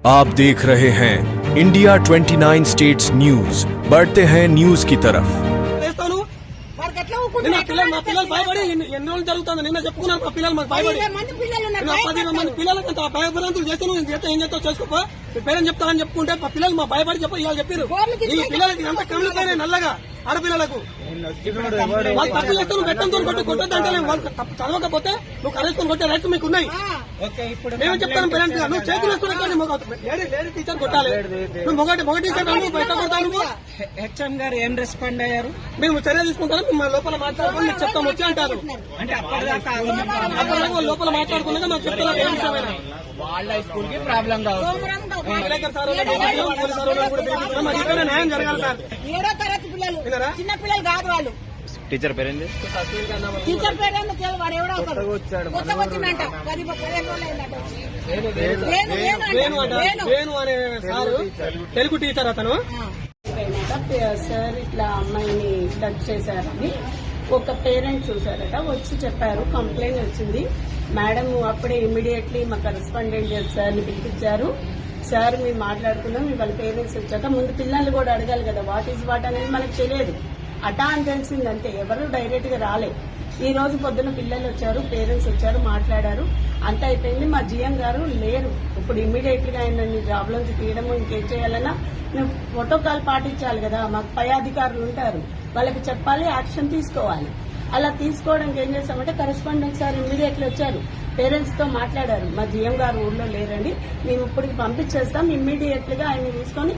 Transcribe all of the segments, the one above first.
आप देख रहे हैं इंडिया 29 स्टेट्स न्यूज, बढ़ते हैं न्यूज की तरफ। నిన్న పిల్లలు భయపడి ఎన్ని రోజులు జరుగుతుంది. నిన్న చెప్పుకున్నారు మా పిల్లలు మాకు భయపడి 10 మంది పిల్లలకి అంత భయభ్రాంతులు చేస్తే నువ్వు ఏం చేస్తావు చేసుకోపా, పేరెంట్ చెప్తానని చెప్పుకుంటే మా పిల్లలు మా భయపడి ఇవాళ చెప్పారు. ఈ పిల్లలకి అంత కమిలిపోయినాయి నల్లగా ఆడపిల్లలకు వాళ్ళు తప్పు చేస్తే నువ్వు బెట్టంతో కొట్టొద్దంటే వాళ్ళు చదవకపోతే నువ్వు కరేసుకొని కొట్టే రైట్స్ మీకు ఉన్నాయి. మేము చెప్తాను పేరెంట్స్ గా, నువ్వు చేతులు వేసుకునే లేడీ టీచర్ కొట్టాలి. నువ్వు మొగ టీచర్ బయట కొడతావు. నువ్వు హెచ్ఎం గారు ఏం రెస్పాండ్ అయ్యారు? మేము చర్య తీసుకుంటాను, మేము లోపల మాట్లాడుకుని మీకు చెప్తాం వచ్చి అంటారు. అంటే అప్పటిదాకా లోపల మాట్లాడుకున్నాక మాకు చెప్తున్నారు ఏ విషయమైనా. వాళ్ళ స్కూల్ కి ప్రాబ్లం కాదు. న్యాయం జరగాలి సార్. 7వ తరగతి పిల్లలు, చిన్న పిల్లలు కాదు వాళ్ళు. టీచర్ పేరేంటి? టీచర్ పేరేందుకు వాడు ఎవడో కొత్తగా వచ్చిందంట. 15 రోజులు అయిందంట. వేణు అనే సారు తెలుగు టీచర్ అతను. సార్ ఇట్లా అమ్మాయిని టచ్ చేశారని ఒక పేరెంట్ చూసారట, వచ్చి చెప్పారు. కంప్లైంట్ వచ్చింది. మేడం అప్పుడే ఇమ్మీడియట్లీ మా కరెస్పాండెంట్ సార్ని పిలిపించారు. సార్ మేము మాట్లాడుకున్నాం. మీ వాళ్ళ పేరెంట్స్ వచ్చాక ముందు పిల్లల్ని కూడా అడగాలి కదా, వాట్ ఈజ్ వాట్ అనేది మనకు తెలియదు. అటా అని తెలిసిందంటే ఎవరు డైరెక్ట్ గా రాలే. ఈ రోజు పొద్దున పిల్లలు వచ్చారు, పేరెంట్స్ వచ్చారు, మాట్లాడారు, అంత అయిపోయింది. మా జిఎం గారు లేరు. ఇప్పుడు ఇమ్మీడియట్ గా ఆయన జాబ్ లోంచి తీయడము ఇంకేం చేయాలన్నా మేము ప్రోటోకాల్ పాటించాలి కదా. మాకు పై అధికారులు ఉంటారు, వాళ్ళకి చెప్పాలి, యాక్షన్ తీసుకోవాలి. అలా తీసుకోవడానికి ఏం చేస్తామంటే కరెస్పాండెంట్ సార్ ఇమ్మీడియట్లీ వచ్చారు, పేరెంట్స్ తో మాట్లాడారు. మా జిఎం గారు ఊళ్ళో లేరండి, మేము ఇప్పటికి పంపించేస్తాం, ఇమ్మీడియట్లీగా ఆయన తీసుకొని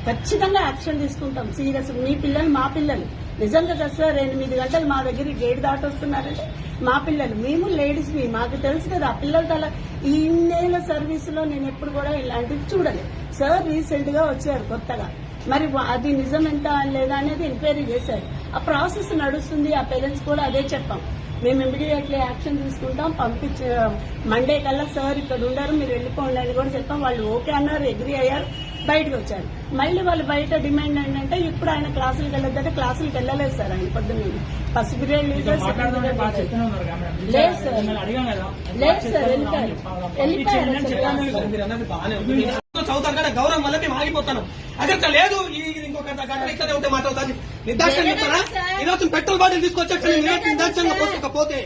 ఖచ్చితంగా యాక్షన్ తీసుకుంటాం. సీరియస్ మీ పిల్లలు మా పిల్లలు నిజంగా కదా సార్. 8 గంటలు మా దగ్గర గేట్ దాటి వస్తున్నారంటే మా పిల్లలు, మేము లేడీస్ మాకు తెలుసు కదా. ఆ పిల్లలతో అలా ఈ ఇన్నేళ్ల సర్వీస్ లో నేను ఎప్పుడు కూడా ఇలాంటివి చూడలేదు. సార్ రీసెంట్ గా వచ్చారు కొత్తగా, మరి అది నిజం ఎంత లేదా అనేది ఎంక్వైరీ చేశారు. ఆ ప్రాసెస్ నడుస్తుంది. ఆ పేరెంట్స్ కూడా అదే చెప్పాం, మేము ఇమీడియట్లీ యాక్షన్ తీసుకుంటాం, పంపించే మండే కల్లా సార్ ఇక్కడ ఉండరు, మీరు వెళ్ళిపోండి అని కూడా చెప్పాం. వాళ్ళు ఓకే అన్నారు, అగ్రీ అయ్యారు, బయటకు వచ్చారు. మళ్ళీ వాళ్ళు బయట డిమాండ్ ఏంటంటే ఇప్పుడు ఆయన క్లాసులకు వెళ్ళొద్దంటే క్లాసులకు వెళ్ళలేదు సార్. ఆయన పొద్దున్న ఫస్ట్ పీరియడ్ లేదు సార్, చదువుతారు కదా గౌరవం వల్ల మేము ఆగిపోతాను. అక్కడ లేదు ఇంకొక గంట ఇక్కడే ఉంటే మాట్లాడుతాను. నిర్దాక్షణ చెప్తారా? ఈరోజు పెట్రోల్ బాటిల్ తీసుకొచ్చి నిర్దాక్షంగా పోసుకోకపోతే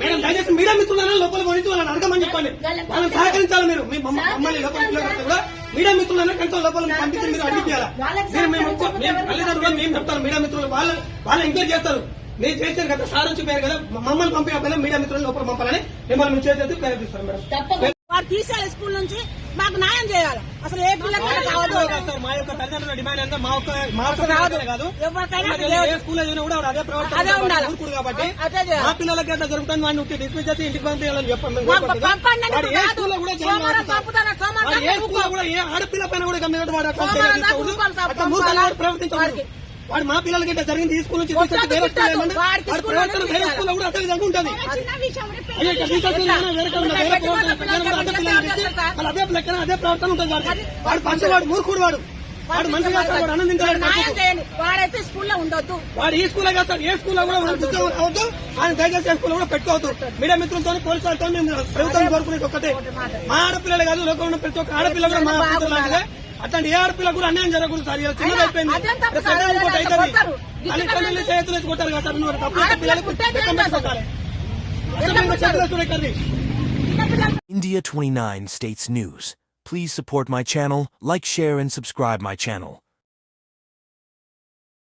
మేడం దయచేసి మీడియా మిత్రులను లోపల పోయించి వాళ్ళని అడగమని చెప్పండి. వాళ్ళని సహకరించాలి. మీరు మీ మమ్మల్ని లోపల కూడా మీడియా మిత్రులను కొంచెం లోపల పంపించి మీరు అడిగిపోయాలా? మేము చెప్తాను మీడియా మిత్రులు వాళ్ళు ఎంక్వైరీ చేస్తారు. మీరు చేశారు కదా, సార్ వచ్చి పేరు కదా, మమ్మల్ని పంపించకపోయినా మీడియా మిత్రులను లోపల పంపాలని మిమ్మల్ని మేము చేసేది ప్రయత్నిస్తాం మేడం. వాడు తీసేయాలి స్కూల్ నుంచి, మాకు న్యాయం చేయాలి. అసలు ఏ పిల్లలు కాదు. మా యొక్క తల్లిదండ్రుల డిమాండ్ అంతా మా కాదు, ఏ స్కూల్ అయినా కూడా అదే ప్రవర్తన ఊరుకుడు కాబట్టి మా పిల్లలకి ఎట్లా జరుగుతుంది వాడిని డిస్మిస్ చేసి ఇంటికి పంపించాలని చెప్పండి. ఏ స్కూల్లో కూడా ఏ ఆడపిల్ల పైన కూడా ప్రవర్తించాలి. వాడు మా పిల్లలకి ఇట్లా జరిగింది ఈ స్కూల్ నుంచి వేరే స్కూల్ కూడా అదే విధంగా ఉంటుంది. అదే ప్రవర్తన ఉంటుంది. వాడు పంచవాడు మూర్ఖుడు, వాడు మంచిగా ఆనందించాలి. వాడైతే స్కూల్లో ఉండొద్దు. వాడు ఈ స్కూల్లో కాదు, ఏ స్కూల్లో కూడా ఉద్యోగం కావద్దు. ఆయన దయచేసి స్కూల్లో కూడా పెట్టుకోవద్దు. మీడియా మిత్రులతో పోలీసులతో మేము ప్రభుత్వం కోరుకునేది ఒక్కటే, మా ఆడపిల్లలు కాదు లోకంలో ఉన్న ప్రతి ఒక్క ఆడపిల్ల కూడా మా పిల్లలు. అట్లాంటి ఏ ఆడపిల్ల కూడా అన్యాయం జరగకూడదు సార్. ఇలా చిన్నది అయిపోయింది, తల్లిదండ్రులు చేతులు కొట్టారు కదా సార్. తప్పు పిల్లలకు చేతులు. India 29 States News. Please support my channel, like, share and subscribe my channel.